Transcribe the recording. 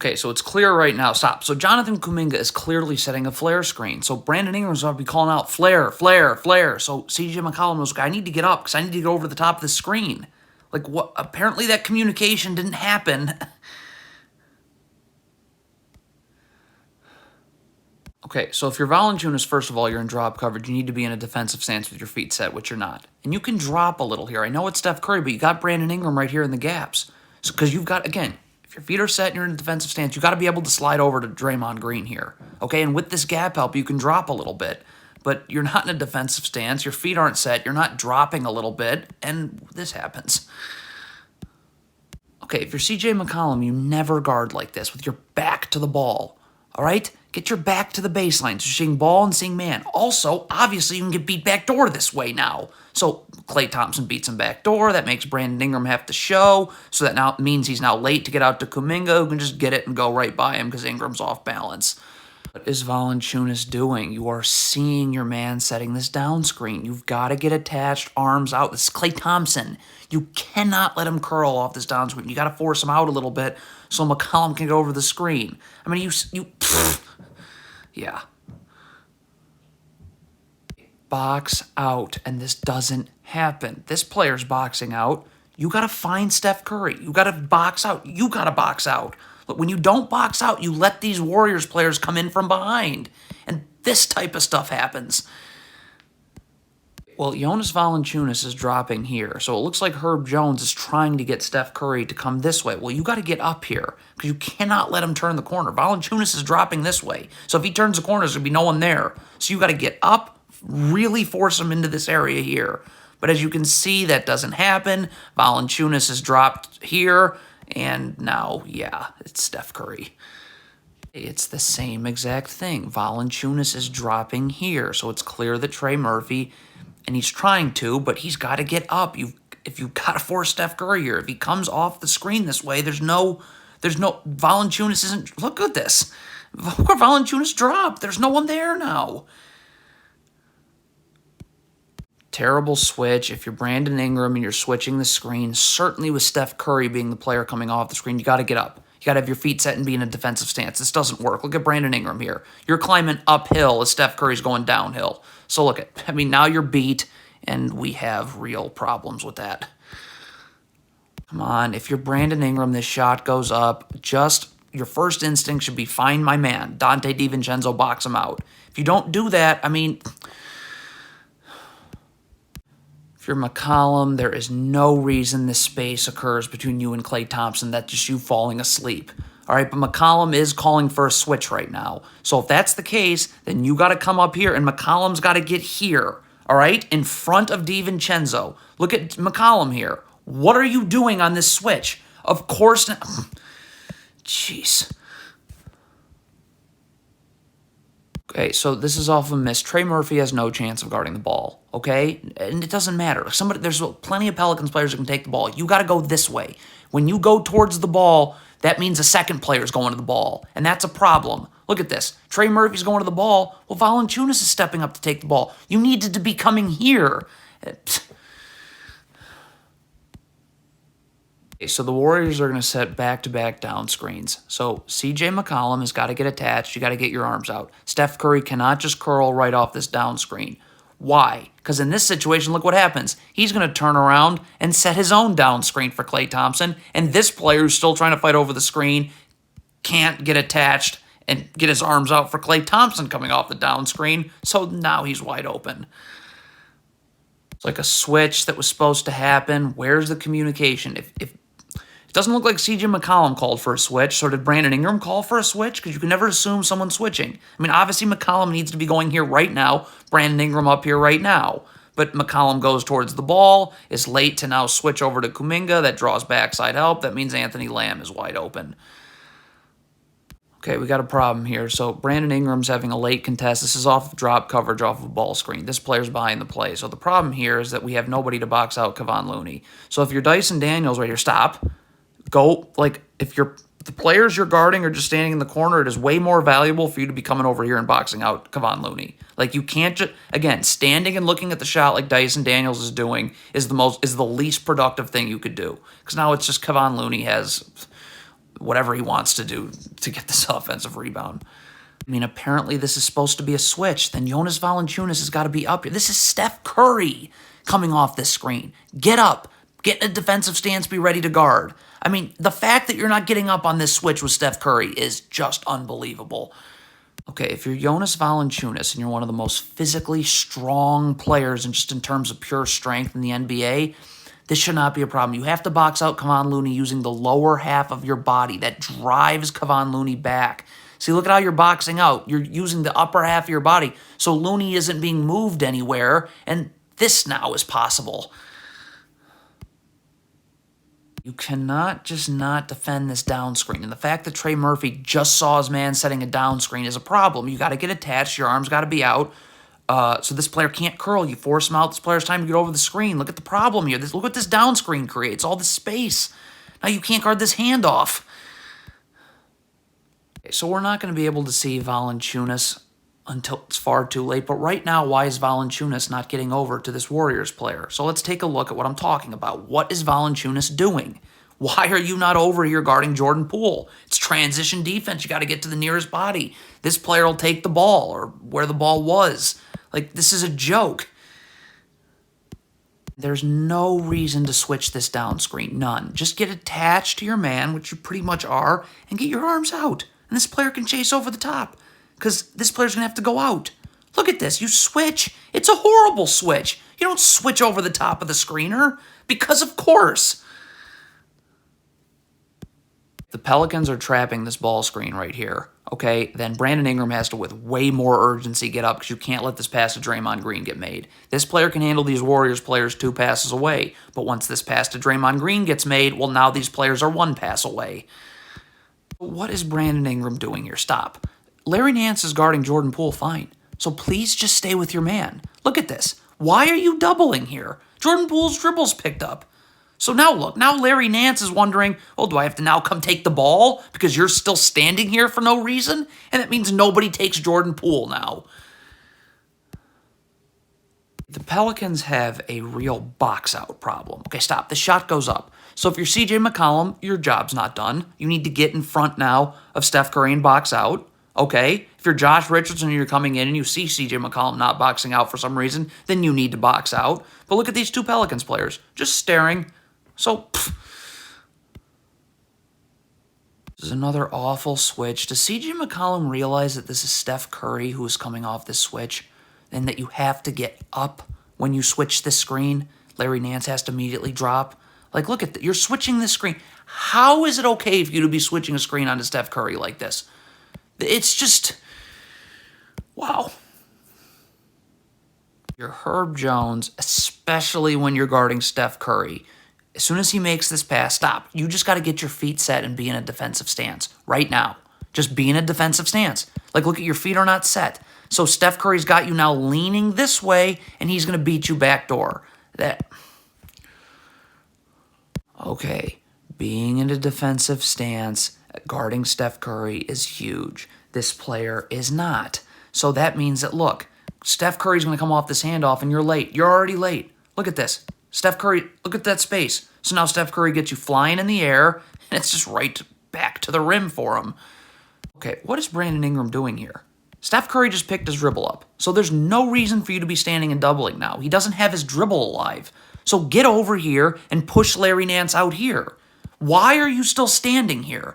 Okay, so it's clear right now. Stop. So Jonathan Kuminga is clearly setting a flare screen. So Brandon Ingram's going to be calling out flare, flare, flare. So CJ McCollum knows, I need to get up because I need to get over the top of the screen. Like, what? Apparently that communication didn't happen. Okay, so if you're Valanciunas, first of all, you're in drop coverage. You need to be in a defensive stance with your feet set, which you're not. And you can drop a little here. I know it's Steph Curry, but you got Brandon Ingram right here in the gaps. So because you've got, again, if your feet are set and you're in a defensive stance, you got to be able to slide over to Draymond Green here. Okay, and with this gap help, you can drop a little bit. But you're not in a defensive stance. Your feet aren't set. You're not dropping a little bit. And this happens. Okay, if you're CJ McCollum, you never guard like this with your back to the ball. All right? Get your back to the baseline. So you're seeing ball and seeing man. Also, obviously, you can get beat backdoor this way now. So Klay Thompson beats him backdoor. That makes Brandon Ingram have to show. So that now means he's now late to get out to Kuminga, who can just get it and go right by him because Ingram's off balance. What is Valanciunas doing? You are seeing your man setting this down screen. You've got to get attached, arms out. This is Klay Thompson. You cannot let him curl off this down screen. You got to force him out a little bit so McCollum can get over the screen. I mean, yeah. Box out, and this doesn't happen. This player's boxing out. You got to find Steph Curry. You got to box out. You got to box out. But when you don't box out, you let these Warriors players come in from behind. And this type of stuff happens. Well, Jonas Valanciunas is dropping here. So it looks like Herb Jones is trying to get Steph Curry to come this way. Well, you got to get up here because you cannot let him turn the corner. Valanciunas is dropping this way. So if he turns the corner, there's going to be no one there. So you got to get up, really force him into this area here. But as you can see, that doesn't happen. Valanciunas is dropped here. And now, yeah, it's Steph Curry. It's the same exact thing. Valanciunas is dropping here. So it's clear that Trey Murphy, and he's trying to, but he's got to get up. If you've got to force Steph Curry here. If he comes off the screen this way, there's no, Valanciunas isn't, look at this. Look where Valanciunas dropped. There's no one there now. Terrible switch. If you're Brandon Ingram and you're switching the screen, certainly with Steph Curry being the player coming off the screen, you got to get up. You got to have your feet set and be in a defensive stance. This doesn't work. Look at Brandon Ingram here. You're climbing uphill as Steph Curry's going downhill. So look at, now you're beat, and we have real problems with that. Come on. If you're Brandon Ingram, this shot goes up. Just your first instinct should be find my man. Dante DiVincenzo, box him out. If you don't do that, if you're McCollum, there is no reason this space occurs between you and Klay Thompson. That's just you falling asleep. All right, but McCollum is calling for a switch right now. So if that's the case, then you got to come up here, and McCollum's got to get here, all right, in front of DiVincenzo. Look at McCollum here. What are you doing on this switch? Of course not. Jeez. Okay, so this is off a miss. Trey Murphy has no chance of guarding the ball, okay? And it doesn't matter. There's plenty of Pelicans players who can take the ball. You got to go this way. When you go towards the ball, that means a second player is going to the ball, and that's a problem. Look at this. Trey Murphy's going to the ball. Well, Valanciunas is stepping up to take the ball. You needed to be coming here. So the Warriors are going to set back-to-back down screens. So CJ McCollum has got to get attached. You got to get your arms out. Steph Curry cannot just curl right off this down screen. Why? Because in this situation, look what happens. He's going to turn around and set his own down screen for Klay Thompson, and this player who's still trying to fight over the screen can't get attached and get his arms out for Klay Thompson coming off the down screen, so now he's wide open. It's like a switch that was supposed to happen. Where's the communication? If it doesn't look like CJ McCollum called for a switch, so did Brandon Ingram call for a switch? Because you can never assume someone's switching. Obviously McCollum needs to be going here right now, Brandon Ingram up here right now. But McCollum goes towards the ball, is late to now switch over to Kuminga. That draws backside help. That means Anthony Lamb is wide open. Okay, we got a problem here. So Brandon Ingram's having a late contest. This is off drop coverage off of a ball screen. This player's behind the play. So the problem here is that we have nobody to box out Kevon Looney. So if you're Dyson Daniels right here, stop. Go, if the players you're guarding are just standing in the corner, it is way more valuable for you to be coming over here and boxing out Kevon Looney. You can't just, again, standing and looking at the shot like Dyson Daniels is doing is the least productive thing you could do. Because now it's just Kevon Looney has whatever he wants to do to get this offensive rebound. I mean, apparently this is supposed to be a switch. Then Jonas Valanciunas has got to be up here. This is Steph Curry coming off this screen. Get up. Get in a defensive stance. Be ready to guard. I mean, the fact that you're not getting up on this switch with Steph Curry is just unbelievable. Okay, if you're Jonas Valanciunas and you're one of the most physically strong players and just in terms of pure strength in the NBA, this should not be a problem. You have to box out Kevon Looney using the lower half of your body. That drives Kevon Looney back. See, look at how you're boxing out. You're using the upper half of your body, so Looney isn't being moved anywhere, and this now is possible. You cannot just not defend this down screen. And the fact that Trey Murphy just saw his man setting a down screen is a problem. You got to get attached. Your arm's got to be out. So this player can't curl. You force him out. This player's time to get over the screen. Look at the problem here. Look what this down screen creates. All this space. Now you can't guard this handoff. Okay, so we're not going to be able to see Valanciunas until it's far too late. But right now, why is Valanciunas not getting over to this Warriors player? So let's take a look at what I'm talking about. What is Valanciunas doing? Why are you not over here guarding Jordan Poole? It's transition defense. You got to get to the nearest body. This player will take the ball or where the ball was. Like, this is a joke. There's no reason to switch this down screen. None. Just get attached to your man, which you pretty much are, and get your arms out. And this player can chase over the top because this player's going to have to go out. Look at this. You switch. It's a horrible switch. You don't switch over the top of the screener because, of course. The Pelicans are trapping this ball screen right here, okay? Then Brandon Ingram has to, with way more urgency, get up because you can't let this pass to Draymond Green get made. This player can handle these Warriors players 2 passes away, but once this pass to Draymond Green gets made, well, now these players are 1 pass away. What is Brandon Ingram doing here? Stop. Larry Nance is guarding Jordan Poole fine, so please just stay with your man. Look at this. Why are you doubling here? Jordan Poole's dribble's picked up. So now look, now Larry Nance is wondering, oh, do I have to now come take the ball because you're still standing here for no reason? And that means nobody takes Jordan Poole now. The Pelicans have a real box-out problem. Okay, stop. The shot goes up. So if you're CJ McCollum, your job's not done. You need to get in front now of Steph Curry and box out. Okay? If you're Josh Richardson and you're coming in and you see CJ McCollum not boxing out for some reason, then you need to box out. But look at these 2 Pelicans players just staring. So, this is another awful switch. Does CJ McCollum realize that this is Steph Curry who is coming off this switch and that you have to get up when you switch this screen? Larry Nance has to immediately drop. Like, look at that. You're switching this screen. How is it okay for you to be switching a screen onto Steph Curry like this? It's just, wow. You're Herb Jones, especially when you're guarding Steph Curry. As soon as he makes this pass, stop. You just got to get your feet set and be in a defensive stance right now. Just be in a defensive stance. Like, look at your feet are not set. So Steph Curry's got you now leaning this way, and he's going to beat you backdoor. Okay, being in a defensive stance, guarding Steph Curry is huge. This player is not. So that means that, look, Steph Curry's going to come off this handoff, and you're late. You're already late. Look at this. Steph Curry, look at that space. So now Steph Curry gets you flying in the air, and it's just right back to the rim for him. Okay, what is Brandon Ingram doing here? Steph Curry just picked his dribble up, so there's no reason for you to be standing and doubling now. He doesn't have his dribble alive. So get over here and push Larry Nance out here. Why are you still standing here?